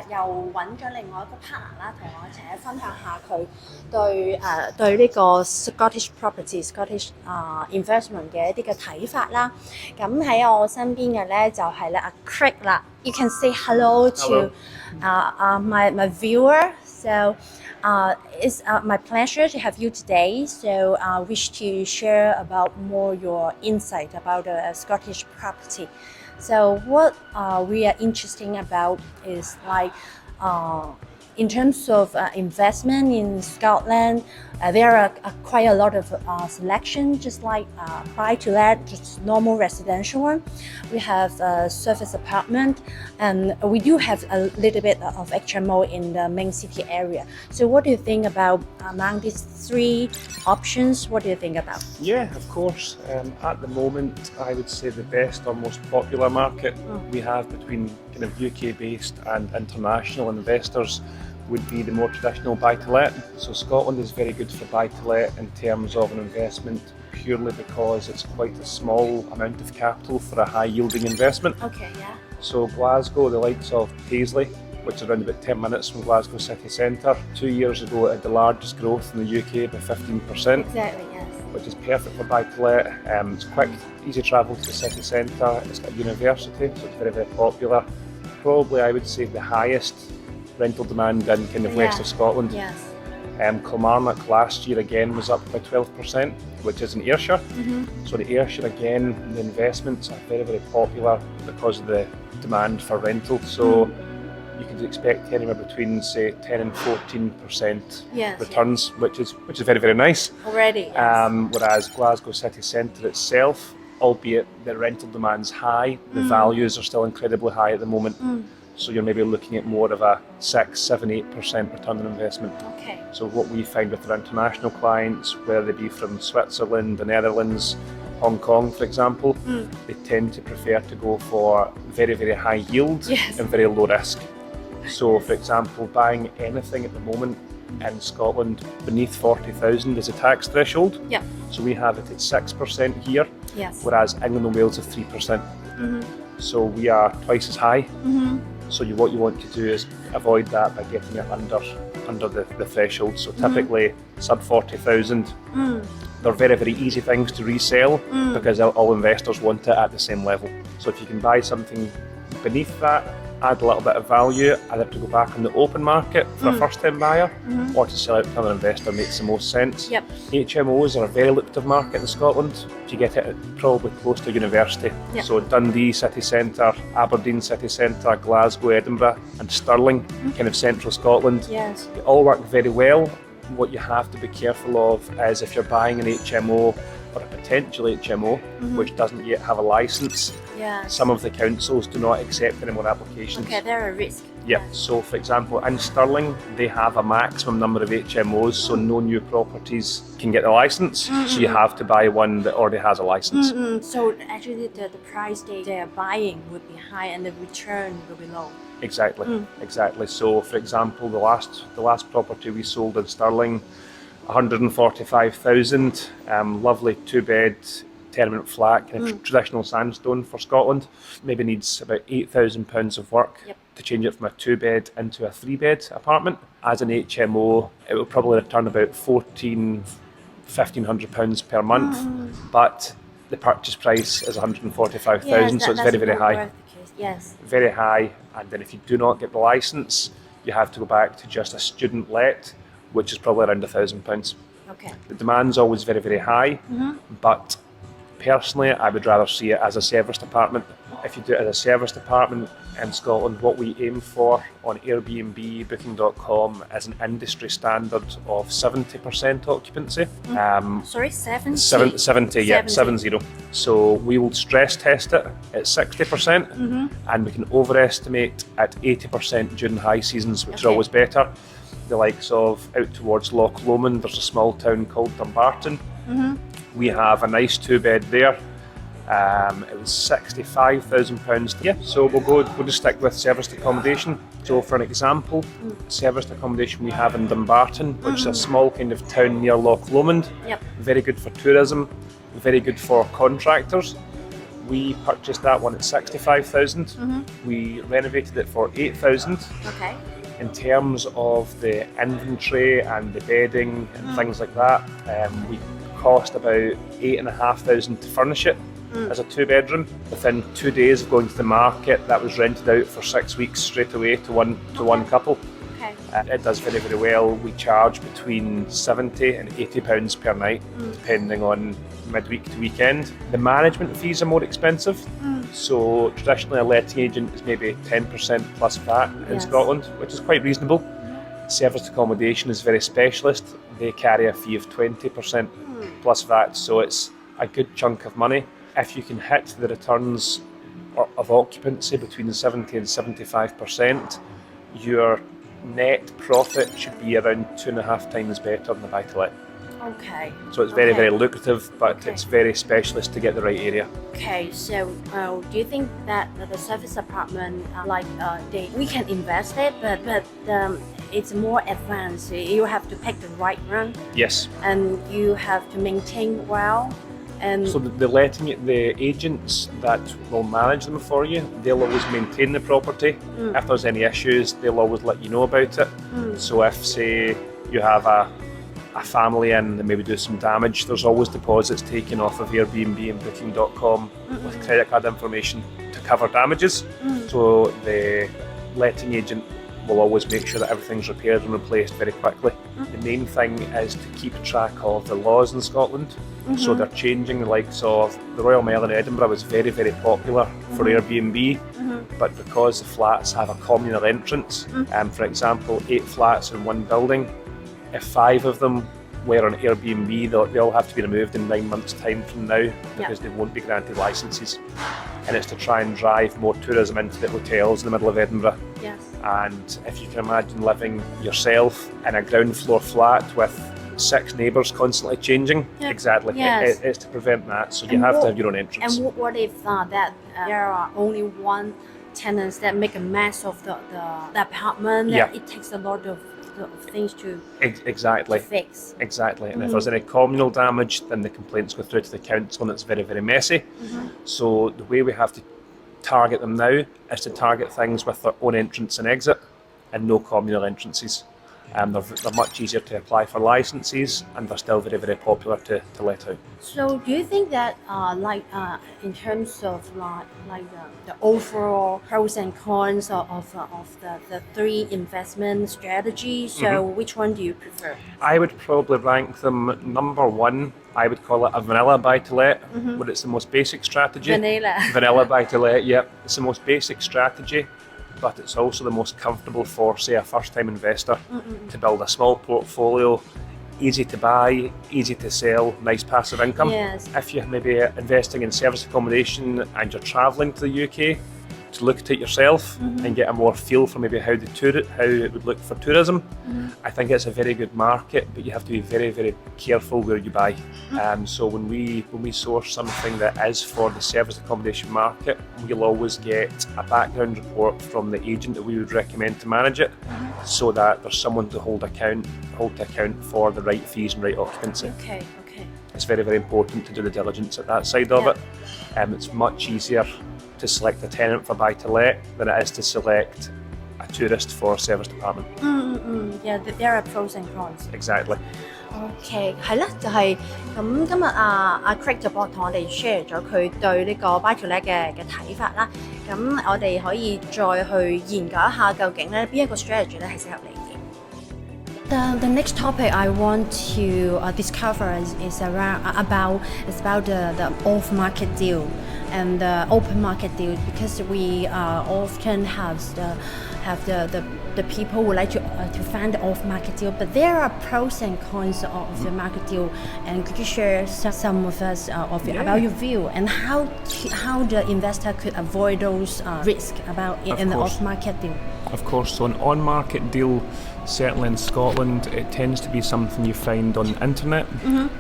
又揾咗另外一個 partner 啦，同我一齊分享下佢對呢個 Scottish property、Scottish investment 嘅一啲嘅睇法啦。咁喺我身邊嘅咧就係咧阿 Craig 啦。You can say hello to my viewer. So it's my pleasure to have you today. So I wish to share about more your insight about Scottish property. So what we are interested about is like in terms of investment in Scotland, there are quite a lot of selection, just like buy to let, just normal residential one. We have service apartment, and we do have a little bit of HMO in the main city area. So what do you think about among these three options? What do you think about? Yeah, of course. At the moment, I would say the best or most popular market we have between kind of UK-based and international investors would be the more traditional buy-to-let. So Scotland is very good for buy-to-let in terms of an investment purely because it's quite a small amount of capital for a high-yielding investment. Okay, yeah. So Glasgow, the likes of Paisley, which is around about 10 minutes from Glasgow city centre, 2 years ago it had the largest growth in the UK by 15%. Exactly, yes. Which is perfect for buy-to-let. It's quick, easy travel to the city centre, it's got a university, so it's very, very popular. Probably I would say the highest rental demand in kind of west of Scotland. Yes. Kilmarnock last year again was up by 12%, which is in Ayrshire. So the Ayrshire again, the investments are very, very popular because of the demand for rental. So you could expect anywhere between say 10 and 14% returns, which is very, very nice. Already. Yes. Whereas Glasgow city centre itself, albeit the rental demand's high, the values are still incredibly high at the moment. So you're maybe looking at more of a 6, 7, 8% return on investment. Okay. So what we find with our international clients, whether they be from Switzerland, the Netherlands, Hong Kong, for example, they tend to prefer to go for very, very high yield and very low risk. So, for example, buying anything at the moment in Scotland beneath 40,000 is a tax threshold. Yeah. So we have it at 6% here, whereas England and Wales are 3%. So we are twice as high. So what you want to do is avoid that by getting it under the threshold. So typically sub 40,000. They're very, very easy things to resell because all investors want it at the same level. So if you can buy something beneath that, add a little bit of value, either to go back on the open market for a first-time buyer or to sell out to another investor makes the most sense. Yep. HMOs are a very lucrative market in Scotland. You get it probably close to university. Yep. So Dundee city centre, Aberdeen city centre, Glasgow, Edinburgh and Stirling, kind of central Scotland. Yes. They all work very well. What you have to be careful of is if you're buying an HMO or a potential HMO which doesn't yet have a licence, some of the councils do not accept any more applications. Okay, they're a risk. Yep. So for example, in Stirling, they have a maximum number of HMOs, so no new properties can get the licence. So you have to buy one that already has a licence. So actually the price they are buying would be high and the return will be low. Exactly, exactly. So for example, the last property we sold in Stirling, 145,000, lovely 2-bed tenement flat, kind of traditional sandstone for Scotland. Maybe needs about £8,000 of work to change it from a 2-bed into a 3-bed apartment. As an HMO, it will probably return about £1,500 per month, but the purchase price is 145,000, so it's very, very high. Yes. Very high, and then if you do not get the licence, you have to go back to just a student let, which is probably around £1,000. Okay. The demand's always very, very high, but personally, I would rather see it as a serviced apartment. If you do it as a serviced apartment in Scotland, what we aim for on Airbnb, Booking.com is an industry standard of 70% occupancy. Sorry, 70? 70, yeah, 70. So we will stress test it at 60%, and we can overestimate at 80% during high seasons, which are always better. The likes of out towards Loch Lomond, there's a small town called Dumbarton. We have a nice 2-bed there. It was £65,000. Yeah, so we'll just stick with serviced accommodation. So for an example, serviced accommodation we have in Dumbarton, which is a small kind of town near Loch Lomond. Very good for tourism, very good for contractors. We purchased that one at 65,000. We renovated it for 8,000. Okay. In terms of the inventory and the bedding and things like that, we cost about 8,500 to furnish it as a 2-bedroom. Within 2 days of going to the market, that was rented out for 6 weeks straight away to one couple. Okay. It does very, very well. We charge between £70 and £80 per night, depending on midweek to weekend. The management fees are more expensive. So traditionally a letting agent is maybe 10% plus VAT in Scotland, which is quite reasonable. Serviced accommodation is very specialist. They carry a fee of 20% plus VAT, so it's a good chunk of money. If you can hit the returns of occupancy between 70 and 75%, your net profit should be around 2.5 times better than the buy-to-let. Okay. So it's very, very lucrative, but it's very specialist to get the right area. Okay, so do you think that the service apartment, we can invest it, but it's more advanced? You have to pick the right one. Yes. And you have to maintain well. And so the agents that will manage them for you, they'll always maintain the property. If there's any issues, they'll always let you know about it. So if, say, you have a family in and maybe do some damage, there's always deposits taken off of Airbnb and Booking.com with credit card information to cover damages. So the letting agent will always make sure that everything's repaired and replaced very quickly. The main thing is to keep track of the laws in Scotland. So they're changing. The likes of the Royal Mile in Edinburgh was very, very popular for Airbnb, but because the flats have a communal entrance, for example, 8 flats in one building, if 5 of them were on Airbnb, they all have to be removed in 9 months' time from now because they won't be granted licences. And it's to try and drive more tourism into the hotels in the middle of Edinburgh. yes. And if you can imagine living yourself in a ground floor flat with 6 neighbours constantly changing, exactly, Yes. it's to prevent that. So you have to have your own entrance. And what if there are only one tenants that make a mess of the apartment? Yeah. It takes a lot of things to Exactly. fix. Exactly, and if there's any communal damage, then the complaints go through to the council and it's very, very messy. So the way we have to target them now is to target things with their own entrance and exit and no communal entrances. They're much easier to apply for licences and they're still very, very popular to let out. So do you think that in terms of the overall pros and cons of the 3 investment strategies, so which one do you prefer? I would probably rank them number 1. I would call it a vanilla buy-to-let, where it's the most basic strategy. Vanilla buy-to-let, yep. It's the most basic strategy, but it's also the most comfortable for, say, a first-time investor to build a small portfolio, easy to buy, easy to sell, nice passive income. Yes. If you're maybe investing in service accommodation and you're travelling to the UK, to look at it yourself and get a more feel for maybe how it would look for tourism, I think it's a very good market, but you have to be very, very careful where you buy. So when we source something that is for the service accommodation market, we'll always get a background report from the agent that we would recommend to manage it, so that there's someone to hold to account for the right fees and right occupancy. Okay. It's very, very important to do the diligence at that side of it. It's much easier to select a tenant for buy-to-let than it is to select a tourist for a serviced apartment. Yeah, there are pros and cons. Exactly. OK， 係啦，就係咁。今日阿 Craig 就幫同我哋 share 咗佢對呢個 buy to let 嘅睇法啦。咁我哋可以再去研究一下究竟咧邊一個 strategy 咧係適合你嘅。The next topic I want to discover is about the off-market deal and the open market deal, because we often have the people who like to find the off-market deal, but there are pros and cons of the market deal. And could you share some of us about your view and how the investor could avoid those risks in the off-market deal? Of course, so an on-market deal, certainly in Scotland, it tends to be something you find on the internet.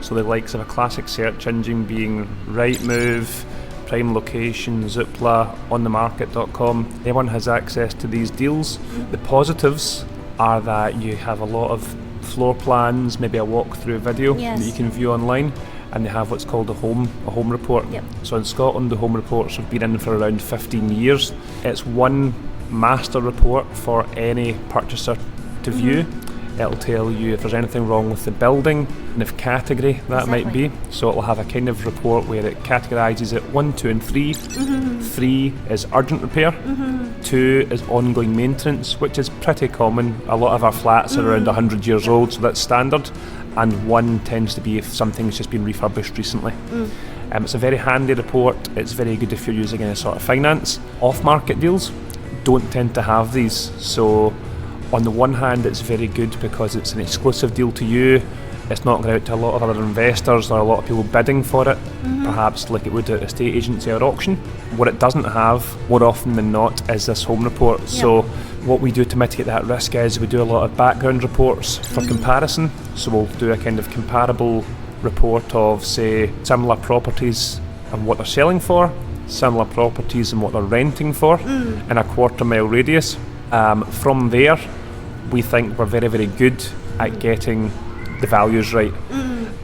So the likes of a classic search engine being Rightmove, Prime Location, Zoopla, onthemarket.com. Everyone has access to these deals. The positives are that you have a lot of floor plans, maybe a walkthrough video that you can view online. and they have what's called a home report. Yep. So in Scotland, the home reports have been in for around 15 years. It's one master report for any purchaser to view. It'll tell you if there's anything wrong with the building and if category that might be. So it'll have a kind of report where it categorises it 1, 2 and 3. 3 is urgent repair. 2 is ongoing maintenance, which is pretty common. A lot of our flats are around 100 years old, so that's standard. And 1 tends to be if something's just been refurbished recently. It's a very handy report. It's very good if you're using any sort of finance. Off-market deals don't tend to have these. So on the one hand, it's very good because it's an exclusive deal to you. It's not going out to a lot of other investors or a lot of people bidding for it, perhaps like it would at a estate agency or auction. What it doesn't have, more often than not, is this home report. Yep. So what we do to mitigate that risk is we do a lot of background reports for comparison. So we'll do a kind of comparable report of, say, similar properties and what they're selling for, similar properties and what they're renting for in a quarter-mile radius. From there, we think we're very, very good at getting the values right.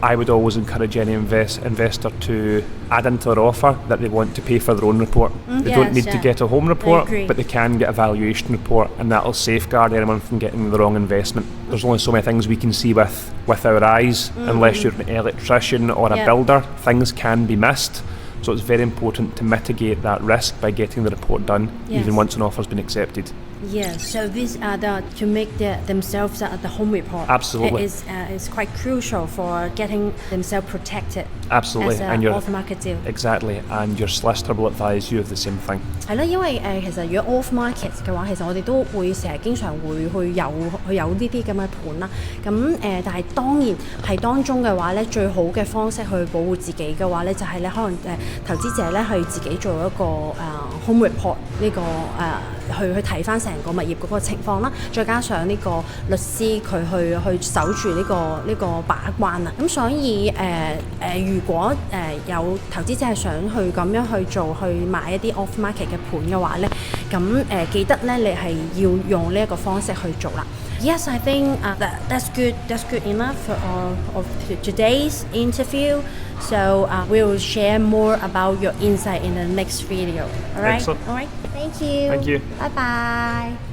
I would always encourage any investor to add into their offer that they want to pay for their own report. They don't need to get a home report, but they can get a valuation report, and that'll safeguard anyone from getting the wrong investment. There's only so many things we can see with our eyes, unless you're an electrician or a builder. Things can be missed. So it's very important to mitigate that risk by getting the report done, even once an offer's been accepted. Yes, so these are to make themselves the home report. Absolutely. Is quite crucial for getting themselves protected. Absolutely, as and your off-market deal. Exactly, and your solicitor will advise you of the same thing. 係啦，因為其實如果 off-market 嘅話，其實我哋都會成日經常會去有呢啲咁嘅盤啦。咁但係當然係當中嘅話咧，最好嘅方式去保護自己嘅話咧，就係咧可能投資者咧去自己做一個home report 呢個去睇翻成個物業嗰個情況啦，再加上呢個律師佢去守住呢個把關啦。咁所以如果有投資者係想去咁樣去做，去買一啲 off market 嘅盤嘅話咧，咁記得咧你係要用呢一個方式去做啦。Yes, I think that's good. That's good enough of today's interview. So we'll share more about your insight in the next video. All right. Excellent. All right. Thank you. Thank you. Bye bye.